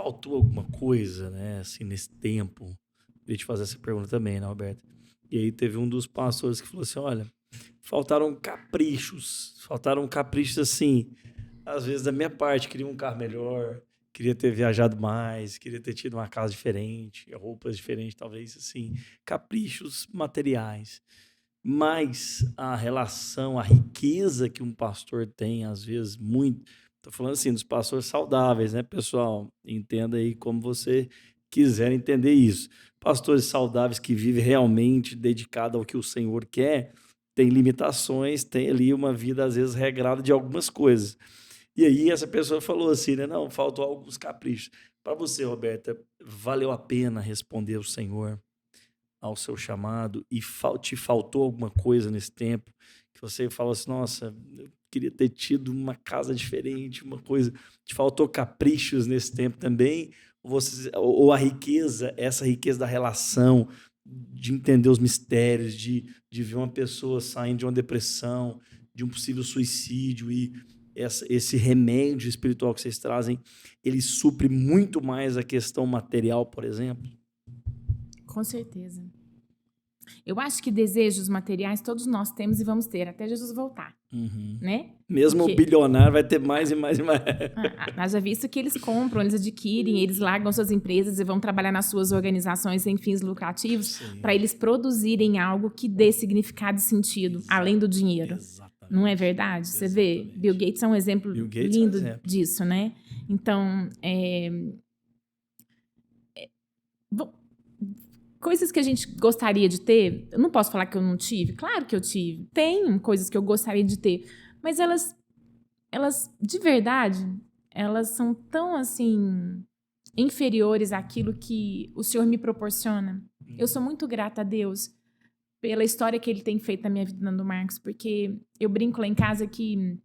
faltou alguma coisa, né, assim, nesse tempo? Queria te fazer essa pergunta também, né, Roberto? E aí teve um dos pastores que falou assim: olha, faltaram caprichos assim, às vezes da minha parte, queria um carro melhor, queria ter viajado mais, queria ter tido uma casa diferente, roupas diferentes, talvez assim, caprichos materiais. Mas a relação, a riqueza que um pastor tem, às vezes, muito. Estou falando assim, dos pastores saudáveis, né, pessoal? Entenda aí como você quiser entender isso. Pastores saudáveis que vivem realmente dedicado ao que o Senhor quer, tem limitações, tem ali uma vida, às vezes, regrada de algumas coisas. E aí, essa pessoa falou assim, né? Não, faltou alguns caprichos. Para você, Roberta, valeu a pena responder ao Senhor? Ao seu chamado e te faltou alguma coisa nesse tempo que você fala assim, nossa, eu queria ter tido uma casa diferente, uma coisa, te faltou caprichos nesse tempo também, ou a riqueza, essa riqueza da relação, de entender os mistérios, de ver uma pessoa saindo de uma depressão, de um possível suicídio e esse remédio espiritual que vocês trazem, ele supre muito mais a questão material, por exemplo? Com certeza. Eu acho que desejos materiais todos nós temos e vamos ter até Jesus voltar, Uhum. né? Mesmo o Porque bilionário vai ter mais e mais e mais. haja visto que eles compram, eles adquirem, eles largam suas empresas e vão trabalhar nas suas organizações sem fins lucrativos para Sim, eles produzirem algo que dê significado e sentido, além do dinheiro. Não é exatamente. verdade? Você vê, Bill Exatamente. Gates é um exemplo Bill Gates é um lindo exemplo. disso, né? Então, vo- coisas que a gente gostaria de ter, eu não posso falar que eu não tive, claro que eu tive. Tem coisas que eu gostaria de ter, mas elas de verdade, elas são tão assim inferiores àquilo que o Senhor me proporciona. Eu sou muito grata a Deus pela história que Ele tem feito na minha vida, Nando Marcos, porque eu brinco lá em casa que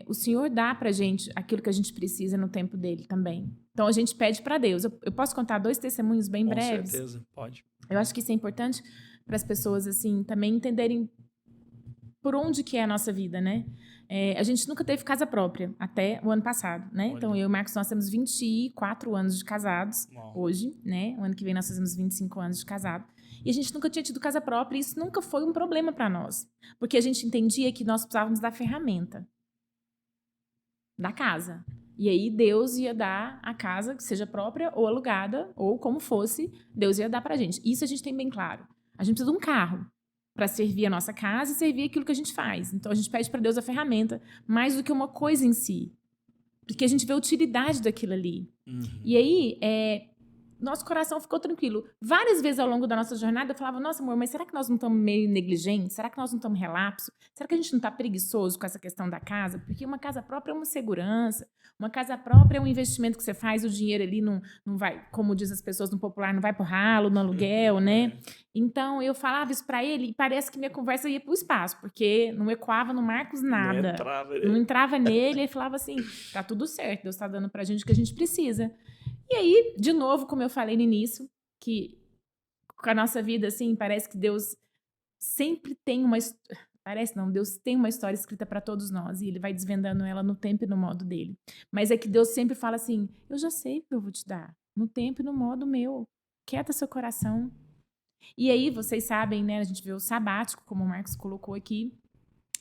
o Senhor dá pra gente aquilo que a gente precisa no tempo dele também. Então a gente pede para Deus. Eu posso contar 2 testemunhos bem Com breves? certeza, pode. Eu acho que isso é importante para as pessoas assim também entenderem por onde que é a nossa vida, né? A gente nunca teve casa própria até o ano passado, né? Então Olha, eu e o Marcos nós temos 24 anos de casados uau. hoje, né? O ano que vem nós fazemos 25 anos de casado. E a gente nunca tinha tido casa própria e isso nunca foi um problema para nós, porque a gente entendia que nós precisávamos da ferramenta da casa. E aí Deus ia dar a casa, que seja própria ou alugada, ou como fosse, Deus ia dar pra gente. Isso a gente tem bem claro. A gente precisa de um carro para servir a nossa casa e servir aquilo que a gente faz. Então a gente pede para Deus a ferramenta, mais do que uma coisa em si. Porque a gente vê a utilidade daquilo ali. E Uhum. aí, nosso coração ficou tranquilo. Várias vezes ao longo da nossa jornada eu falava, nossa amor, mas será que nós não estamos meio negligentes? Será que nós não estamos relapso? Será que a gente não está preguiçoso com essa questão da casa? Porque uma casa própria é uma segurança, uma casa própria é um investimento que você faz, o dinheiro ali não vai, como diz as pessoas no popular, não vai pro ralo, no aluguel, né? É, Então eu falava isso para ele e parece que minha conversa ia pro espaço, porque não ecoava no Marcos não nada. entrava. Não entrava nele e falava assim, tá tudo certo, Deus está dando pra gente o que a gente precisa. E aí, de novo, como eu falei no início, que com a nossa vida, assim, parece que Deus sempre tem uma. Parece não, Deus tem uma história escrita para todos nós e Ele vai desvendando ela no tempo e no modo dele. Mas é que Deus sempre fala assim: eu já sei o que eu vou te dar, no tempo e no modo meu. Quieta seu coração. E aí, vocês sabem, né? A gente vê o sabático, como o Marcos colocou aqui,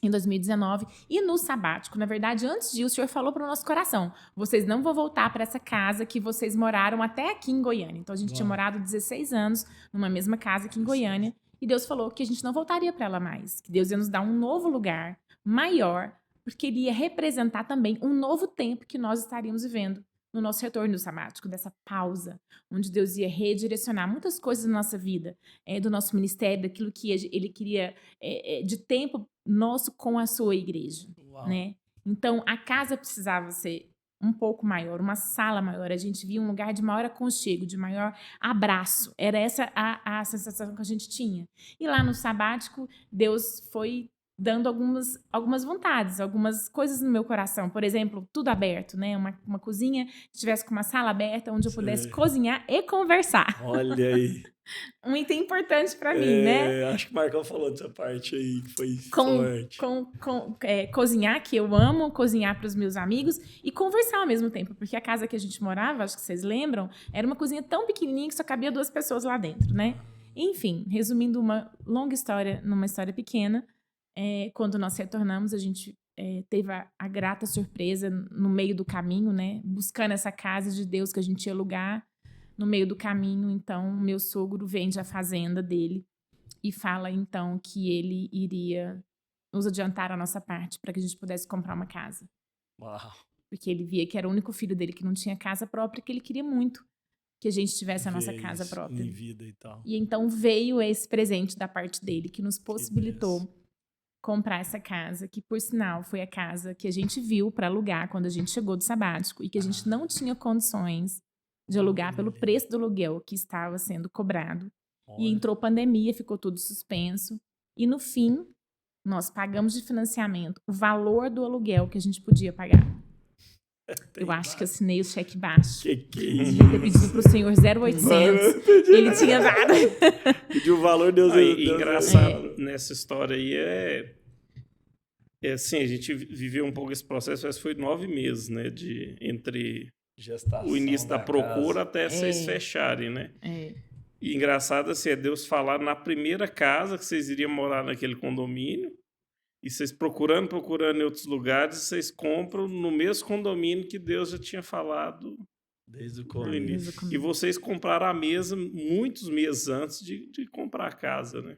em 2019. E no sabático, na verdade, antes de ir, o Senhor falou para o nosso coração: vocês não vão voltar para essa casa que vocês moraram até aqui em Goiânia. Então a gente tinha Uau, morado 16 anos numa mesma casa aqui em 16. Goiânia. E Deus falou que a gente não voltaria para ela mais, que Deus ia nos dar um novo lugar maior, porque ele ia representar também um novo tempo que nós estaríamos vivendo no nosso retorno do sabático, dessa pausa, onde Deus ia redirecionar muitas coisas da nossa vida, do nosso ministério, daquilo que ele queria de tempo nosso com a sua igreja, Uau. né? Então, a casa precisava ser um pouco maior, uma sala maior. A gente via um lugar de maior aconchego, de maior abraço. Era essa a sensação que a gente tinha. E lá no sabático, Deus foi dando algumas vontades, algumas coisas no meu coração. Por exemplo, tudo aberto, né? Uma cozinha que estivesse com uma sala aberta onde eu pudesse cozinhar e conversar. Olha aí. Um item importante para mim, né? Acho que o Marcão falou dessa parte aí, que foi forte. Cozinhar, que eu amo, cozinhar para os meus amigos e conversar ao mesmo tempo. Porque a casa que a gente morava, acho que vocês lembram, era uma cozinha tão pequenininha que só cabia 2 pessoas lá dentro, né? Enfim, resumindo uma longa história numa história pequena, quando nós retornamos, a gente teve a grata surpresa no meio do caminho, né? Buscando essa casa de Deus que a gente ia alugar. No meio do caminho, então, meu sogro vende a fazenda dele e fala, então, que ele iria nos adiantar a nossa parte para que a gente pudesse comprar uma casa. Uau. Porque ele via que era o único filho dele que não tinha casa própria, que ele queria muito que a gente tivesse a nossa casa própria. Em vida e tal. E então veio esse presente da parte dele, que nos possibilitou comprar essa casa, que, por sinal, foi a casa que a gente viu para alugar quando a gente chegou do sabático e que a gente não tinha condições de alugar pelo preço do aluguel que estava sendo cobrado. E entrou pandemia, ficou tudo suspenso. E, no fim, nós pagamos de financiamento o valor do aluguel que a gente podia pagar. Eu acho que eu assinei o cheque baixo. Que isso? Devia ter pedido pro senhor 0,800. Ele tinha dado. Pediu o valor, Deus... engraçado nessa história aí assim, a gente viveu um pouco esse processo, mas foi 9 meses, né? Entre... Gestação o início da procura casa. Até vocês fecharem, né? E engraçado assim, Deus falar na primeira casa que vocês iriam morar naquele condomínio e vocês procurando em outros lugares, vocês compram no mesmo condomínio que Deus já tinha falado desde o começo. E vocês compraram a mesa muitos meses antes de comprar a casa, né?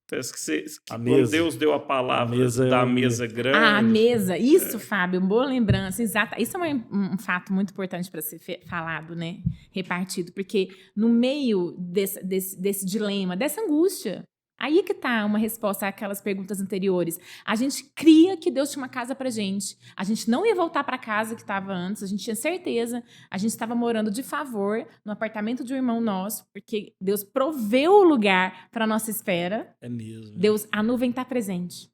Parece que quando Deus deu a palavra da mesa grande... a mesa, isso, Fábio, boa lembrança, exata. Isso é um fato muito importante para ser falado, né? Repartido, porque no meio desse dilema, dessa angústia, aí que está uma resposta àquelas perguntas anteriores. A gente cria que Deus tinha uma casa para gente. A gente não ia voltar para a casa que estava antes. A gente tinha certeza. A gente estava morando de favor no apartamento de um irmão nosso, porque Deus proveu o lugar para nossa espera. É mesmo. Deus, a nuvem está presente.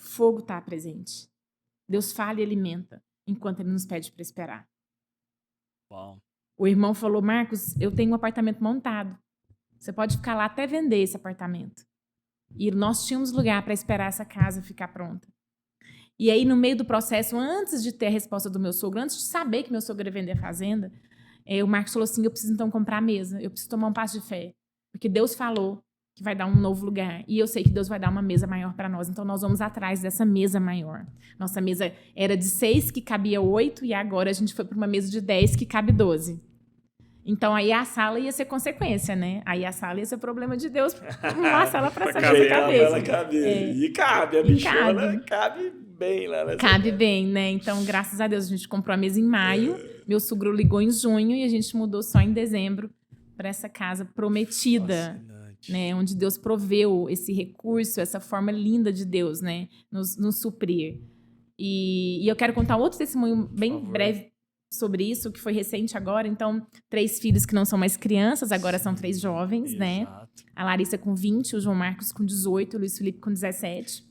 O fogo está presente. Deus fala e alimenta enquanto Ele nos pede para esperar. Uau. O irmão falou, Marcos, eu tenho um apartamento montado. Você pode ficar lá até vender esse apartamento. E nós tínhamos lugar para esperar essa casa ficar pronta. E aí, no meio do processo, antes de ter a resposta do meu sogro, antes de saber que meu sogro ia vender a fazenda, o Marcos falou assim, eu preciso então comprar a mesa, eu preciso tomar um passo de fé. Porque Deus falou que vai dar um novo lugar. E eu sei que Deus vai dar uma mesa maior para nós. Então, nós vamos atrás dessa mesa maior. Nossa mesa era de 6, que cabia 8, e agora a gente foi para uma mesa de 10, que cabe 12. Então, aí a sala ia ser consequência, né? Aí a sala ia ser problema de Deus, uma sala para essa cabeça. E cabe, a bichona cabe bem lá nessa Cabe bem, né? Então, graças a Deus, a gente comprou a mesa em maio, meu sogro ligou em junho e a gente mudou só em dezembro para essa casa prometida, né? Onde Deus proveu esse recurso, essa forma linda de Deus, né? Nos suprir. E eu quero contar outro testemunho bem breve sobre isso, que foi recente agora. Então, 3 filhos que não são mais crianças, agora são 3 jovens, né? A Larissa com 20, o João Marcos com 18, o Luiz Felipe com 17.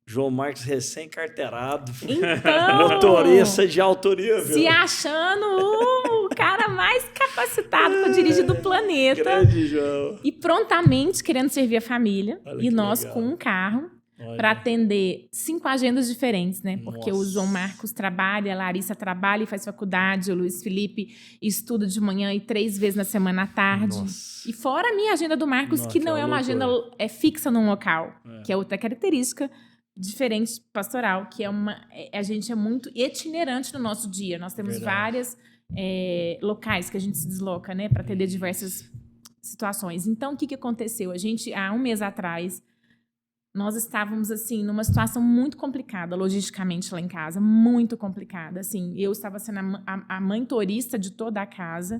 João Marcos recém-carteirado. Então, motorista de autoria, viu? Se achando o cara mais capacitado para dirigir do planeta. Grande João. E prontamente querendo servir a família. Olha e nós legal. com um carro. Para atender 5 agendas diferentes, né? Porque o João Marcos trabalha, a Larissa trabalha e faz faculdade, o Luiz Felipe estuda de manhã e 3 vezes na semana à tarde. Nossa. E fora a minha agenda do Marcos, que não é uma agenda fixa num local, que é outra característica diferente pastoral, que a gente é muito itinerante no nosso dia. Nós temos várias locais que a gente se desloca, né? Para atender diversas situações. Então, o que aconteceu? A gente, há um mês atrás, nós estávamos, assim, numa situação muito complicada, logisticamente, lá em casa. Muito complicada, assim. Eu estava sendo a mãe torista de toda a casa.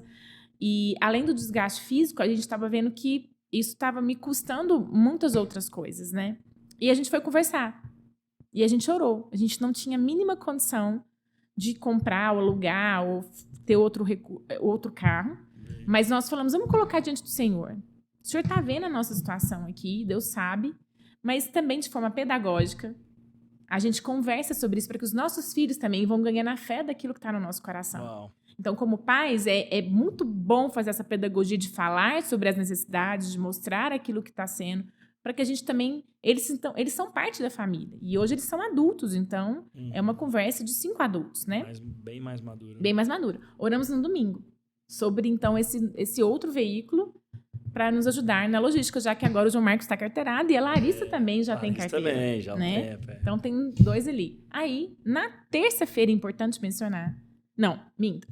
E, além do desgaste físico, a gente estava vendo que isso estava me custando muitas outras coisas, né? E a gente foi conversar. E a gente orou. A gente não tinha a mínima condição de comprar ou alugar ou ter outro carro. Mas nós falamos, vamos colocar diante do Senhor. O Senhor está vendo a nossa situação aqui, Deus sabe. mas também de forma pedagógica. A gente conversa sobre isso para que os nossos filhos também vão ganhar na fé daquilo que está no nosso coração. Uau. Então, como pais, é muito bom fazer essa pedagogia de falar sobre as necessidades, de mostrar aquilo que está sendo, para que a gente também... Eles são parte da família. E hoje eles são adultos, então é uma conversa de 5 adultos, né? Bem mais madura. Bem mais madura. Oramos no domingo sobre, então, esse outro veículo para nos ajudar na logística, já que agora o João Marcos está carteirado e a Larissa também já tem carteira. Também, já né? tem. Então, tem 2 ali. Aí, na terça-feira, é importante mencionar... Não, minto.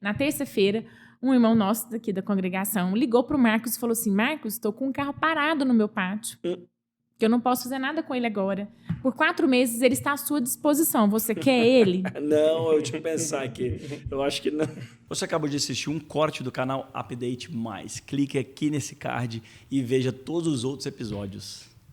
Na terça-feira, um irmão nosso daqui da congregação ligou pro Marcos e falou assim, Marcos, estou com um carro parado no meu pátio, que eu não posso fazer nada com ele agora. Por 4 meses, ele está à sua disposição. Você quer ele? Não, eu tinha que pensar aqui. Eu acho que não. Você acabou de assistir um corte do canal Update Mais. Clique aqui nesse card e veja todos os outros episódios.